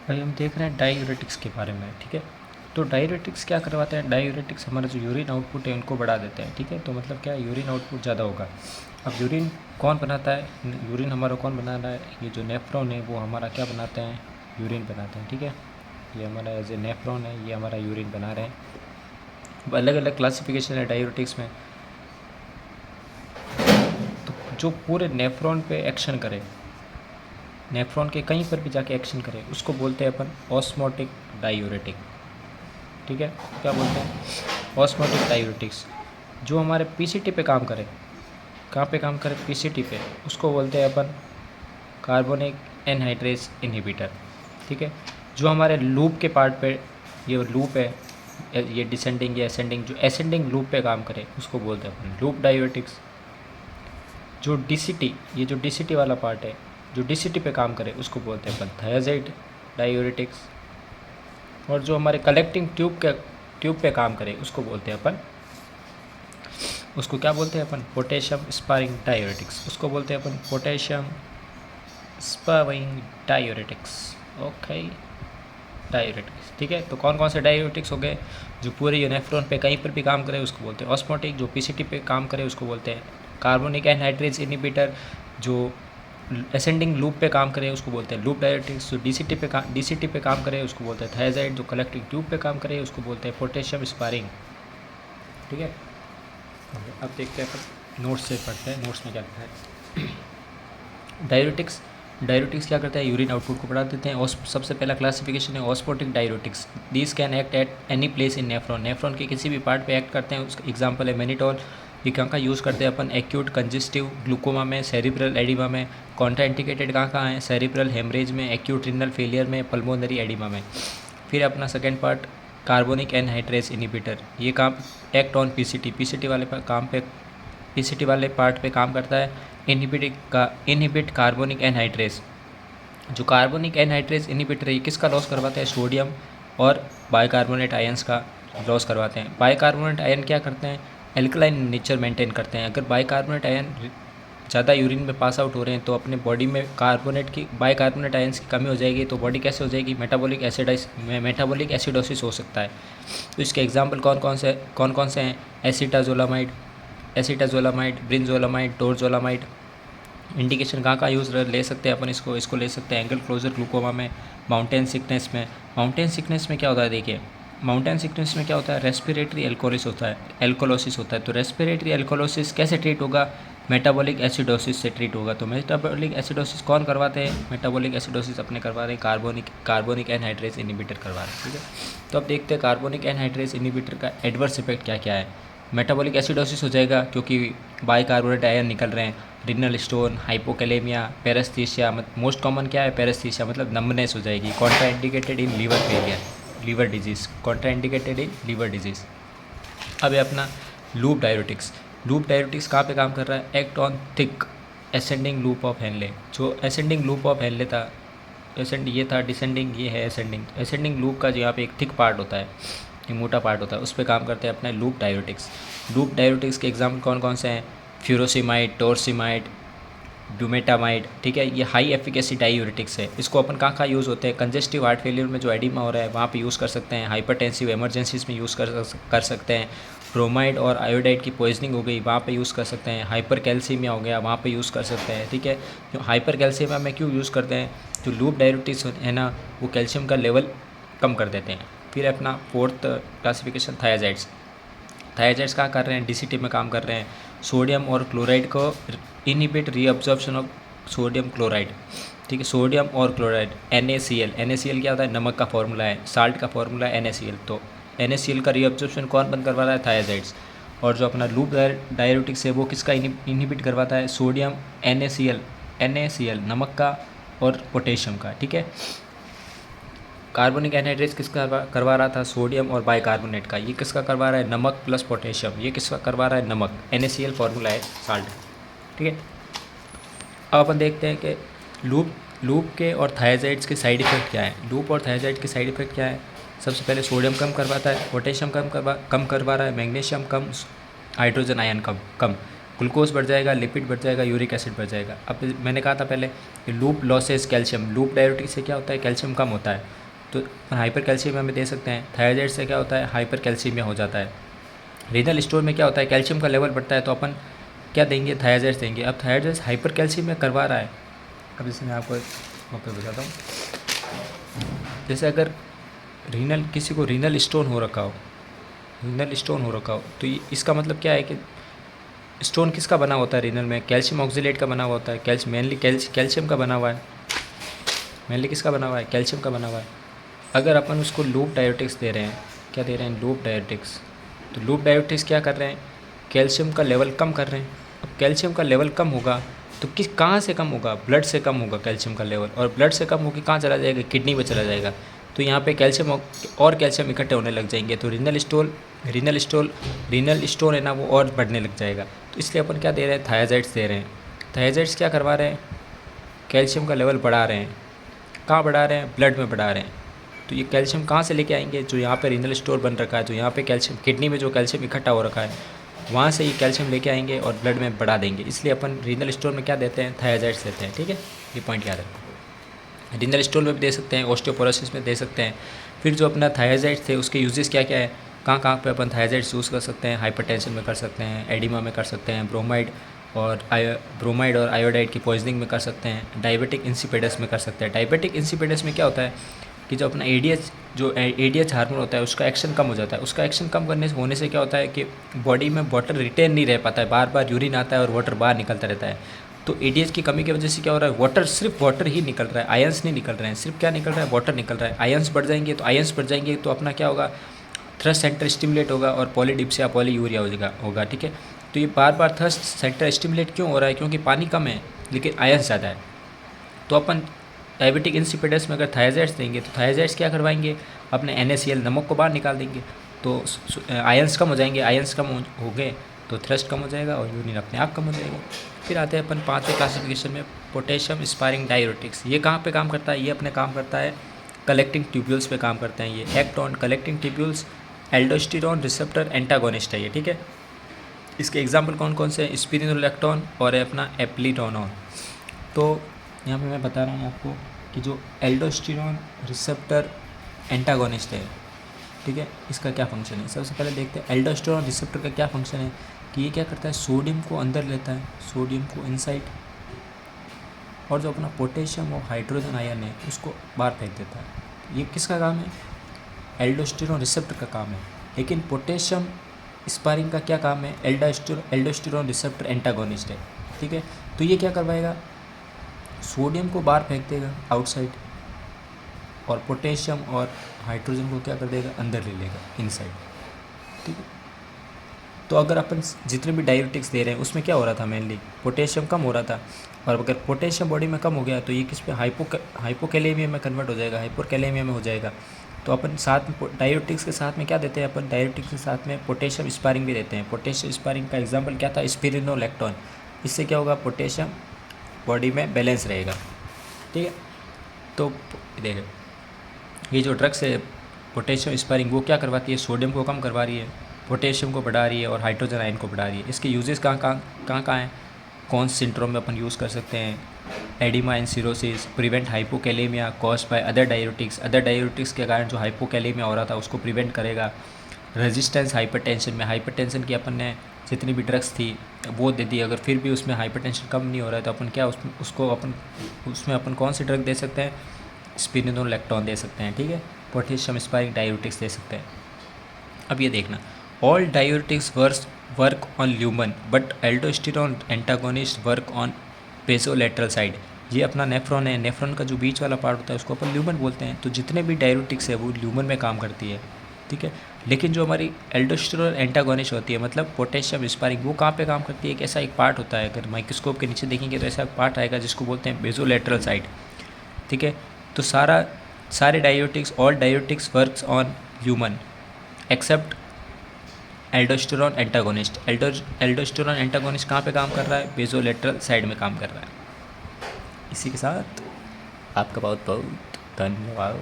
भाई हम देख रहे हैं डायूरेटिक्स के बारे में, ठीक है। तो डायूरेटिक्स क्या करवाते हैं? डायूरेटिक्स हमारा जो यूरिन आउटपुट है उनको बढ़ा देते हैं, ठीक है। तो मतलब क्या है, यूरिन आउटपुट ज़्यादा होगा। अब यूरिन कौन बनाता है? यूरिन हमारा कौन बना रहा है? ये जो नेफ्रॉन है वो हमारा क्या बनाते हैं? यूरिन बनाते हैं, ठीक है। ये हमारा एज ए नेफ्रॉन है, ये हमारा यूरिन बना रहे हैं। अब अलग अलग क्लासिफिकेशन है डायूरेटिक्स में। तो जो पूरे नेफ्रॉन पे एक्शन करे, नेफ्रॉन के कहीं पर भी जाके एक्शन करे, उसको बोलते हैं अपन ऑस्मोटिक डायूरेटिक, ठीक है। क्या बोलते हैं? Osmotic diuretics. जो हमारे पीसीटी पे काम करे, कहाँ पे काम करे? पीसीटी पे, उसको बोलते हैं अपन कार्बोनिक एनहाइड्रेस इनहिबिटर, ठीक है। जो हमारे लूप के पार्ट पे, ये लूप है, ये डिसेंडिंग या असेंडिंग, जो असेंडिंग लूप पे काम करे उसको बोलते हैं अपन लूप डायूरेटिक्स। जो डीसीटी, ये जो डीसीटी वाला पार्ट है, जो डीसीटी पे काम करे उसको बोलते हैं अपन थायजाइड डायूरेटिक्स। और जो हमारे कलेक्टिंग ट्यूब पे काम करे उसको बोलते हैं अपन, उसको क्या बोलते हैं अपन? Potassium sparing diuretics. उसको बोलते हैं अपन potassium sparing diuretics, okay, diuretics, ठीक है। तो कौन कौन से डायूरेटिक्स हो गए? जो पूरे यूनेफ्रॉन पे कहीं पर भी काम करे उसको बोलते हैं ऑस्मोटिक। जो पीसीटी पे काम करे उसको बोलते हैं कार्बोनिक एनहाइड्रेस इनहिबिटर। जो असेंडिंग लूप पे काम करे उसको बोलते हैं लूप डायूरेटिक्स। जो डीसीटी पे काम करे उसको बोलते हैं थायजाइड। जो कलेक्टिंग ट्यूब पे काम करे उसको बोलते हैं पोटेशियम स्पारिंग, ठीक है। अब देखते हैं अपन नोट्स से पढ़ते हैं, नोट्स में क्या लिखा है। डायूरेटिक्स, डायूरेटिक्स क्या करता है? यूरिन आउटपुट को बढ़ा देते हैं। सबसे पहला क्लासिफिकेशन है osmotic diuretics. These can act at any place in nephron. Nephron के किसी भी पार्ट पे एक्ट करते हैं। उसका एग्जांपल है मैनिटोल। ये कहाँ का यूज़ करते हैं अपन? एक्यूट कंजेस्टिव ग्लूकोमा में, सेरिब्रल एडिमा में। कॉन्ट्राइंडिकेटेड कहाँ है? सेरिब्रल हेमरेज में, एक्यूट रिनल फेलियर में, पल्मोनरी एडिमा में। फिर अपना second part carbonic anhydrase inhibitor. ये काम एक्ट ऑन पीसीटी, पीसीटी वाले काम पे, पीसीटी वाले पार्ट पे काम करता है। Inhibit carbonic anhydrase. जो कार्बोनिक एनहाइड्रेस इनहिबिटर है ये किसका लॉस करवाते हैं? सोडियम और बाइकार्बोनेट आयंस का लॉस करवाते हैं। बाइकार्बोनेट आयन क्या करते हैं? एल्कलाइन नेचर मेंटेन करते हैं। अगर बाइकार्बोनेट आयन ज़्यादा यूरिन में पास आउट हो रहे हैं तो अपने बॉडी में बाइकार्बोनेट आयंस की कमी हो जाएगी। तो बॉडी कैसे हो जाएगी? मेटाबॉलिक एसिडोसिस हो सकता है। तो इसके एग्जाम्पल कौन कौन से हैं? एसिटाजोलामाइड, ब्रिंजोलामाइड, टोरजोलामाइड। इंडिकेशन कहाँ यूज़ ले सकते हैं अपन? इसको ले सकते हैं एंगल क्लोजर ग्लूकोमा में, माउंटेन सिकनेस में। माउंटेन सिकनेस में क्या होता है? देखिए, माउंटेन सिकनेस में क्या होता है? रेस्पिरेटरी एल्कोलोसिस होता है। तो रेस्पिरेटरी एल्कोलोसिस कैसे ट्रीट होगा? मेटाबॉलिक एसिडोसिस से ट्रीट होगा। तो मेटाबॉलिक एसिडोसिस कौन करवाते हैं? मेटाबॉलिक एसिडोसिस अपने करवा रहे हैं कार्बोनिक एनहाइड्रेस इनहिबिटर करवा रहे हैं, ठीक है। तो अब देखते हैं कार्बोनिक एनहाइड्रेस इनहिबिटर का एडवर्स इफेक्ट क्या क्या है। मेटाबॉलिक एसिडोसिस हो जाएगा क्योंकि बाइकार्बोनेट आयन निकल रहे हैं। Renal stone, hypokalaemia, paraesthesia. Most common क्या है? पेरेस्थीसिया मतलब नम्बनेस हो जाएगी। Contraindicated in liver failure, liver disease, contraindicated in liver disease. अब है अपना लूप डायूरेटिक्स। लूप डायूरेटिक्स कहाँ पे काम कर रहा है? Act on thick ascending loop of Henle. जो असेंडिंग लूप ऑफ हेनले था, असेंडिंग ये था, डिसेंडिंग ये है असेंडिंग। असेंडिंग लूप का जो यहाँ पे एक थिक पार्ट होता है, एक मोटा पार्ट होता है, उस पर काम करते हैं अपने लूप डायूरेटिक्स। लूप डायूरेटिक्स के एग्जाम्पल कौन कौन से हैं? फ्यूरोसिमाइड, टोरसिमाइड, ब्यूमेटामाइड, ठीक है। ये हाई एफिकेसी डायूरेटिक्स है। इसको अपन कहाँ यूज़ होते हैं? कंजेस्टिव हार्ट फेलियर में जो एडिमा हो रहा है वहाँ पे यूज़ कर सकते हैं। हाइपरटेंसिव इमरजेंसीज में यूज़ कर सकते हैं। ब्रोमाइड और आयोडाइड की पॉइजनिंग हो गई, वहाँ पे यूज़ कर सकते हैं। हाइपर कैल्सीमिया हो गया, वहाँ पे यूज़ कर सकते हैं, ठीक है। जो हाइपर कैल्सीमिया में क्यों यूज़ करते हैं? जो लूप डायूरेटिक्स है ना, वो कैल्शियम का लेवल कम कर देते हैं। फिर अपना फोर्थ क्लासिफिकेशन थायजाइड्स। थायजाइड्स क्या कर रहे हैं? डीसीटी में काम कर रहे हैं। सोडियम और क्लोराइड को inhibit reabsorption of sodium chloride, ठीक है। सोडियम और क्लोराइड, NaCl। NaCl क्या होता है? नमक का फॉर्मूला है, साल्ट का फॉर्मूला है NaCl। तो NaCl का रीअब्जॉर्प्शन कौन बंद करवा रहा है? थायजाइड्स। और जो अपना लूप डायूरेटिक्स है वो किसका इनहिबिट करवाता है? सोडियम, NaCl नमक का और पोटेशियम का, ठीक है। कार्बोनिक एनहाइड्रेस किसका करवा रहा था? सोडियम और बाइकार्बोनेट का। ये किसका करवा रहा है? नमक प्लस पोटेशियम। ये किसका करवा रहा है? नमक। NaCl फॉर्मूला है साल्ट, ठीक है। अब अपन देखते हैं कि लूप के और थायजाइड्स के साइड इफ़ेक्ट क्या है। लूप और थायजाइड के साइड इफ़ेक्ट क्या है? सबसे पहले सोडियम कम करवाता है, पोटेशियम कम करवा रहा है, मैग्नीशियम कम, हाइड्रोजन आयन कम, ग्लूकोज बढ़ जाएगा, लिपिड बढ़ जाएगा, यूरिक एसिड बढ़ जाएगा। अब मैंने कहा था पहले कि loop losses calcium. Loop diuretics से क्या होता है? कैल्शियम कम होता है। तो हाइपर कैल्शियमिया में दे सकते हैं। थायराइड से क्या होता है, हाइपर कैल्शियमिया हो जाता है। रीनल स्टोन में क्या होता है, कैल्शियम का लेवल बढ़ता है तो अपन क्या देंगे, थायराइड देंगे। अब थायराइड हाइपर कैल्शियमिया करवा रहा है। अब जैसे मैं आपको मौके बताता हूँ, जैसे अगर किसी को रीनल स्टोन हो रखा हो, तो इसका मतलब क्या है कि स्टोन किसका बना होता है रीनल में, कैल्शियम ऑक्जेलेट का बना हुआ होता है। मेनली कैल्शियम का बना हुआ है। मेनली किसका बना हुआ है, कैल्शियम का बना हुआ है। अगर अपन उसको लूप डायोटिक्स दे रहे हैं, क्या दे रहे हैं, लूप डायोटिक्स, तो लूप डायोटिक्स क्या कर रहे हैं, कैल्शियम का लेवल कम कर रहे हैं। अब कैल्शियम का लेवल कम होगा तो कहाँ से कम होगा, ब्लड से कम होगा कैल्शियम का लेवल, और ब्लड से कम होकर कहाँ चला जाएगा, किडनी में चला जाएगा। तो यहाँ पे कैल्शियम और कैल्शियम इकट्ठे होने लग जाएंगे, तो रीनल स्टोन है ना, वो और बढ़ने लग जाएगा। तो इसलिए अपन क्या दे रहे हैं, थायराइड्स दे रहे हैं। थायराइड्स क्या करवा रहे हैं, कैल्शियम का लेवल बढ़ा रहे हैं। कहाँ बढ़ा रहे हैं, ब्लड में बढ़ा रहे हैं। तो ये कैल्शियम कहाँ से लेके आएंगे, जो यहाँ पे रीनल स्टोर बन रखा है, जो यहाँ पे कैल्शियम किडनी में जो कैल्शियम इकट्ठा हो रखा है, वहाँ से ये कैल्शियम लेके आएंगे और ब्लड में बढ़ा देंगे। इसलिए अपन रीनल स्टोर में क्या देते हैं, थायराइड्स देते हैं। ठीक है, ये पॉइंट याद रखो। रीनल स्टोन में भी दे सकते हैं, ऑस्टियोपोरोसिस में दे सकते हैं। फिर जो अपना थायराइड थे उसके यूजेस क्या क्या है, कहाँ कहाँ पे अपन थायराइड्स यूज़ कर सकते हैं, हाइपरटेंशन में कर सकते हैं, एडिमा में कर सकते हैं, ब्रोमाइड और आयोडाइड की पॉइजनिंग में कर सकते हैं, डायबिटिक इंसिपिडस में कर सकते हैं। डायबिटिक इंसिपिडस में क्या होता है कि जो अपना एडीएच हार्मोन होता है उसका एक्शन कम हो जाता है। उसका एक्शन कम होने से क्या होता है कि बॉडी में वाटर रिटेन नहीं रह पाता है, बार बार यूरिन आता है और वाटर बाहर निकलता रहता है। तो एडीएच की कमी की वजह से क्या हो रहा है, सिर्फ वाटर ही निकल रहा है, आयंस नहीं निकल रहे हैं। सिर्फ क्या निकल रहा है, वाटर निकल रहा है। आयंस बढ़ जाएंगे तो अपना क्या होगा, थ्रस्ट सेंटर स्टिमुलेट होगा और पॉलीडिप्सिया पॉलीयूरिया होगा। ठीक है, तो ये बार बार थ्रस्ट सेंटर स्टिमुलेट क्यों हो रहा है, क्योंकि पानी कम है लेकिन आयंस ज़्यादा है। तो अपन डायबिटिक इंसिपिडस में अगर थायराइड्स देंगे तो थायराइड्स क्या करवाएंगे, अपने NaCl नमक को बाहर निकाल देंगे, तो आयंस कम हो जाएंगे। आयंस कम हो गए तो थ्रस्ट कम हो जाएगा और यूरिन अपने आप कम हो जाएगा। फिर आते हैं अपन 5वें क्लासिफिकेशन में, पोटेशियम स्पायरिंग डाययूरेटिक्स। ये कहाँ पे काम करता है, ये अपने काम करता है कलेक्टिंग ट्यूब्यूल्स पे काम करते हैं। ये act on collecting tubules, aldosterone receptor antagonist है ये। ठीक है, इसके एग्जाम्पल कौन कौन से हैं, स्पिरिनोलेक्टोन और है अपना एप्लीटोनोन। तो यहाँ पे मैं बता रहा हूँ आपको कि जो एल्डोस्टेरोन रिसेप्टर एंटागोनिस्ट है, ठीक है, इसका क्या फंक्शन है। सबसे पहले देखते हैं एल्डोस्टेरोन रिसेप्टर का क्या फंक्शन है, कि ये क्या करता है, सोडियम को अंदर लेता है, सोडियम को इनसाइड, और जो अपना पोटेशियम और हाइड्रोजन आयन है उसको बाहर फेंक देता है। ये किसका काम है, एल्डोस्टेरोन रिसेप्टर का काम है। लेकिन पोटेशियम स्पायरिंग का क्या काम है, एल्डोस्टेरोन रिसेप्टर एंटागोनिस्ट है। ठीक है, तो ये क्या करवाएगा, सोडियम को बाहर फेंक देगा आउटसाइड, और पोटेशियम और हाइड्रोजन को क्या कर देगा, अंदर ले लेगा इनसाइड। ठीक है, तो अगर अपन जितने भी डाययूरेटिक्स दे रहे हैं उसमें क्या हो रहा था, मेनली पोटेशियम कम हो रहा था, और अगर पोटेशियम बॉडी में कम हो गया तो ये किस पे, हाइपोकैलेमिया में कन्वर्ट हो जाएगा, हाइपोकैलेमिया में हो जाएगा। तो अपन साथ में डाययूरेटिक्स के साथ में क्या देते हैं, अपन डाययूरेटिक्स के साथ में पोटेशियम स्पायरिंग भी देते हैं। पोटेशियम स्पायरिंग का एग्जाम्पल क्या था, स्पिरिनोलेक्टोन। इससे क्या होगा, पोटेशियम बॉडी में बैलेंस रहेगा। ठीक है, तो देखो ये जो ड्रग्स है पोटेशियम स्पायरिंग, वो क्या करवाती है, सोडियम को कम करवा रही है, पोटेशियम को बढ़ा रही है और हाइड्रोजन आयन को बढ़ा रही है। इसके यूजेस कहाँ हैं, कौन सिंड्रोम में अपन यूज़ कर सकते हैं, oedema and cirrhosis, prevent hypokalemia caused by other diuretics के कारण जो हाइपोकैलेमिया हो रहा था उसको प्रिवेंट करेगा। रेजिस्टेंस हाइपरटेंशन में, हाइपरटेंशन की अपन ने जितनी भी ड्रग्स थी वो दे दी, अगर फिर भी उसमें हाइपरटेंशन कम नहीं हो रहा है तो अपन क्या उसमें अपन कौन सी ड्रग दे सकते हैं, स्पिरिनोलेक्टोन दे सकते हैं। ठीक है, पोटेशियम स्पायरिंग डाययूरेटिक्स दे सकते हैं। अब ये देखना, all diuretics work on lumen but aldosterone antagonist work on basolateral side. ये अपना नेफ्रॉन है, नेफ्रॉन का जो बीच वाला पार्ट होता है उसको अपन ल्यूमन बोलते हैं। तो जितने भी डाययूरेटिक्स है वो ल्यूमन में काम करती है। ठीक है, लेकिन जो हमारी एल्डोस्टेरोन एंटागोनिस्ट होती है, मतलब पोटेशियम स्पायरिंग, वो कहाँ पे काम करती है, एक ऐसा एक पार्ट होता है, अगर माइक्रोस्कोप के नीचे देखेंगे तो ऐसा एक पार्ट आएगा जिसको बोलते हैं बेसोलेटरल साइड। ठीक है, तो सारे diuretics, all diuretics works on human except aldosterone antagonist. Aldosterone antagonist कहाँ पे काम कर रहा है, बेसोलेटरल साइड में काम कर रहा है। इसी के साथ आपका बहुत बहुत धन्यवाद।